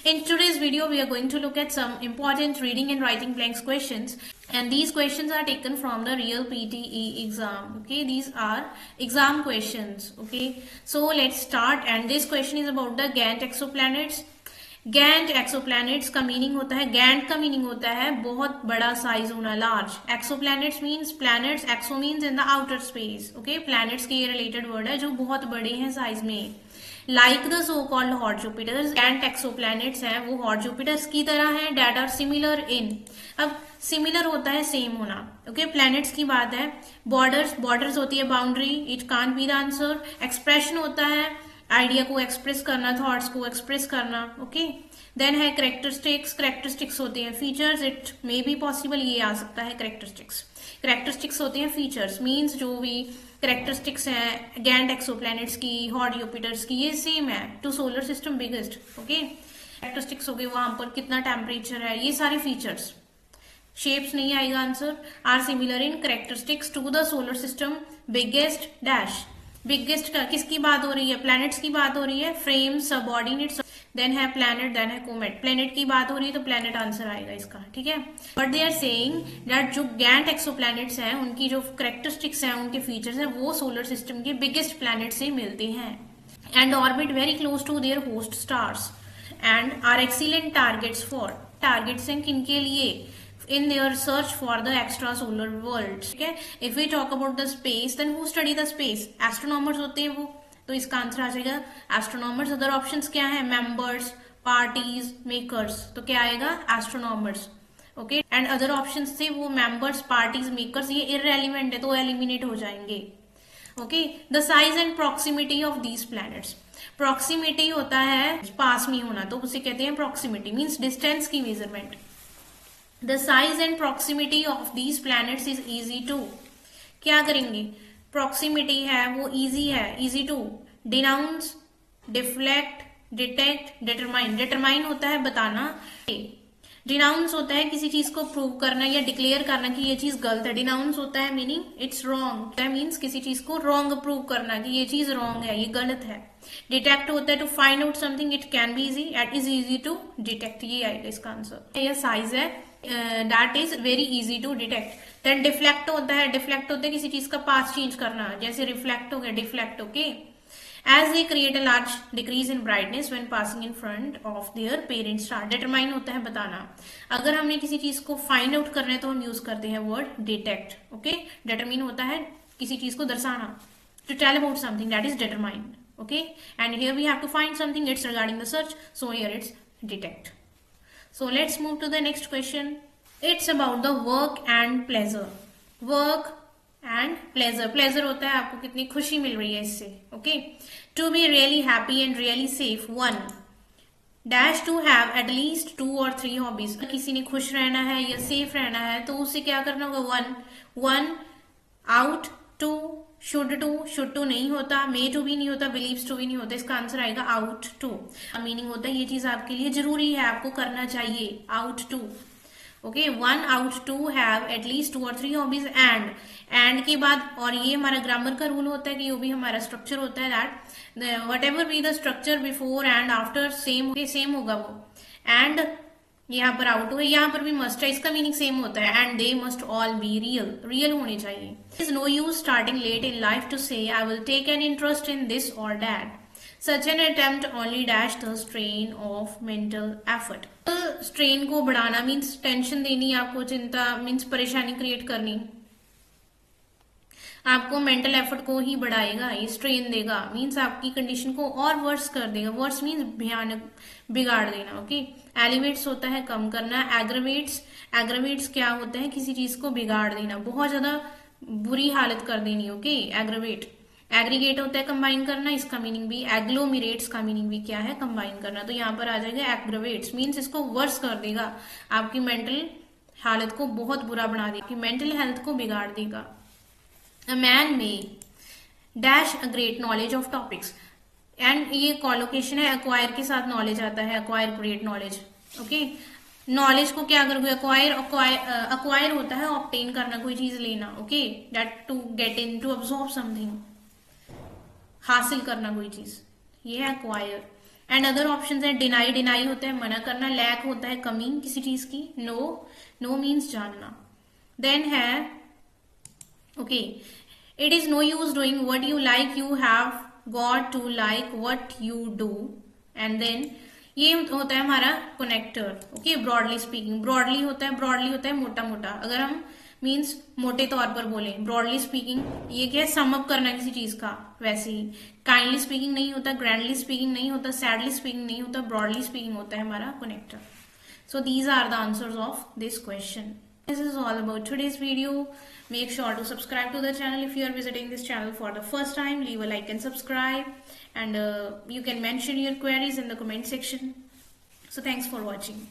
In today's video, we are going to look at some important reading and writing blanks questions, and these questions are taken from the real PTE exam. Okay, these are exam questions. Okay, so let's start. And this question is about the Gantt exoplanets. Gantt exoplanets का meaning होता है, Gantt का meaning होता है बहुत बड़ा size होना, large. Exoplanets means planets, exo means in the outer space. Okay, planets के ये रिलेटेड वर्ड है जो बहुत बड़े हैं साइज में. Like the so called hot Jupiter's, Gantt exoplanets हैं वो हॉट जुपिटर्स की तरह हैं. डेट आर सिमिलर इन, अब सिमिलर होता है सेम होना. ओके, प्लैनेट्स की बात है. बॉर्डर्स होती है boundary, it can't be the answer. Expression होता है आइडिया को एक्सप्रेस करना, थॉट्स को एक्सप्रेस करना. ओके, देन है करेक्टरिस्टिक्स होते हैं features, it may be possible, ये आ सकता है करेक्टरिस्टिक्स होते हैं फीचर्स, मीन्स जो भी करेक्टरिस्टिक्स हैं गैंट एक्सोप्लैनेट्स की, हॉट जुपिटर्स की, ये सेम है to solar system biggest. Okay, characteristics हो गए वहां पर कितना टेम्परेचर है, ये सारे फीचर्स. शेप्स नहीं आएगा answer. Are similar in characteristics to the solar system biggest dash. Biggest का किसकी बात हो रही है, प्लैनेट्स की बात हो रही है. फ्रेम, सबऑर्डिनेट्स, देन है प्लैनेट, देन है कोमेट. प्लैनेट की बात हो रही है तो प्लैनेट आंसर आएगा इसका. ठीक है, but they are saying that जो गैंट एक्सोप्लैनेट्स हैं उनकी जो करेक्टरिस्टिक्स हैं, उनके फीचर्स हैं, वो सोलर सिस्टम के बिगेस्ट प्लैनेट से मिलते हैं. And orbit very close to their host stars and are excellent targets for. Targets हैं किनके लिए, in their search for the extrasolar world. ठीक है, if we talk about the space, then who study the space? Astronomers होते हैं वो, तो इसका आंसर आ जाएगा astronomers. अदर ऑप्शंस क्या है, members, parties, makers, तो क्या आएगा astronomers. Okay, and other options थे वो members, parties, makers, ये irrelevant है तो एलिमिनेट हो जाएंगे. Okay, the size and proximity of these planets. Proximity होता है पास में होना, तो उसे कहते हैं प्रॉक्सिमिटी, मीन्स डिस्टेंस की measurement. The size and proximity of these planets is easy to. क्या करेंगे, proximity है वो easy है, easy to denounce, deflect, detect, determine. determine होता है बताना, denounce होता है किसी चीज को प्रूव करना या डिक्लेयर करना कि ये चीज गलत है. denounce होता है मीनिंग इट्स रॉन्ग, मीन्स किसी चीज को रॉन्ग प्रूव करना कि ये चीज रॉन्ग है, ये गलत है. डिटेक्ट होता है to find out something, it can be easy, it is easy to detect, ये आएगा इसका आंसर. ये साइज है that is very easy to detect. Then deflect होता है, किसी चीज का पाथ चेंज करना, जैसे रिफ्लेक्ट हो गया, deflect. Okay, as they create a large decrease in brightness when passing in front of their parent star. Determine होता है बताना. अगर हमने किसी चीज को फाइंड आउट करना है तो हम यूज करते हैं वर्ड डिटेक्ट. ओके, डिटरमाइन होता है किसी चीज को दर्शाना, to tell about something, that is determine. Okay, and here we have to find something, it's regarding the search, so here it's detect. So let's move to the next question. It's about the work and pleasure. Work and pleasure. Pleasure होता है आपको कितनी खुशी मिल रही है इससे. Okay, to be really happy and really safe. One dash to have at least 2 or 3 hobbies. किसी ने खुश रहना है या सेफ रहना है तो उसे क्या करना होगा, one out, two should two नहीं होता, मे टू भी नहीं होता, बिलीव्स टू भी नहीं होता, इसका आंसर आएगा आउट टू. मीनिंग होता है ये चीज आपके लिए जरूरी है, आपको करना चाहिए, out two. Okay, one out two have at least 2 or 3 hobbies. And के बाद, और ये हमारा ग्रामर का रूल होता है कि ये भी हमारा स्ट्रक्चर होता है, that what ever be the structure before and after same होगा वो. एंड यहाँ पर आउट है, यहाँ पर भी मस्ट है, इसका मीनिंग सेम होता है. And they must all be real होने चाहिए. Is no use starting late in life to say I will take an interest in this और that. Such an attempt only dash the strain of mental effort. Strain को बढ़ाना means tension देनी आपको, चिंता means परेशानी create करनी, आपको mental effort को ही बढ़ाएगा, ये स्ट्रेन देगा, मीन्स आपकी कंडीशन को और वर्स कर देगा. वर्स मीन्स भयानक, बिगाड़ देना. ओके, एलिवेट्स होता है कम करना. एग्रेवेट्स क्या होता है, किसी चीज को बिगाड़ देना, बहुत ज्यादा बुरी हालत कर देनी. Okay, aggravate. एग्रीगेट होता है कंबाइन करना, इसका मीनिंग भी. एग्लोमिरेट्स का मीनिंग भी क्या है, कंबाइन करना, तो यहाँ पर आ जाएगा एग्रेवेट्स, मीन्स इसको वर्स कर देगा, आपकी मेंटल हालत को बहुत बुरा बना देगा, आपकी मेंटल हेल्थ को बिगाड़ देगा. A man may dash a great knowledge of topics. And ये कॉलोकेशन है, acquire के साथ नॉलेज आता है, acquire great knowledge. Okay, knowledge को क्या करोगे, acquire होता है ऑब्टेन करना, कोई चीज लेना. Okay, that to get in, to absorb something, हासिल करना कोई चीज, ये है acquire. एंड अदर ऑप्शन है डिनाई, डिनाई होता है मना करना, लैक होता है कमी किसी चीज की, नो, नो मीन्स जानना। देन है okay, it is no use doing what you like, you have got to like what you do. And then ये होता है हमारा connector. Okay, broadly speaking, broadly होता है मोटा मोटा, अगर हम मीन्स मोटे तौर पर बोले ब्रॉडली स्पीकिंग, ये क्या है सम अप करना किसी चीज का। वैसे ही काइंडली स्पीकिंग नहीं होता, ग्रैंडली स्पीकिंग नहीं होता, सैडली स्पीकिंग नहीं होता, ब्रॉडली स्पीकिंग होता है हमारा connector. So these are the answers of this question. This is all about today's video. Make sure to subscribe to the channel if you are visiting this channel for the first time. Leave a like and subscribe, and you can mention your queries in the comment section. So thanks for watching.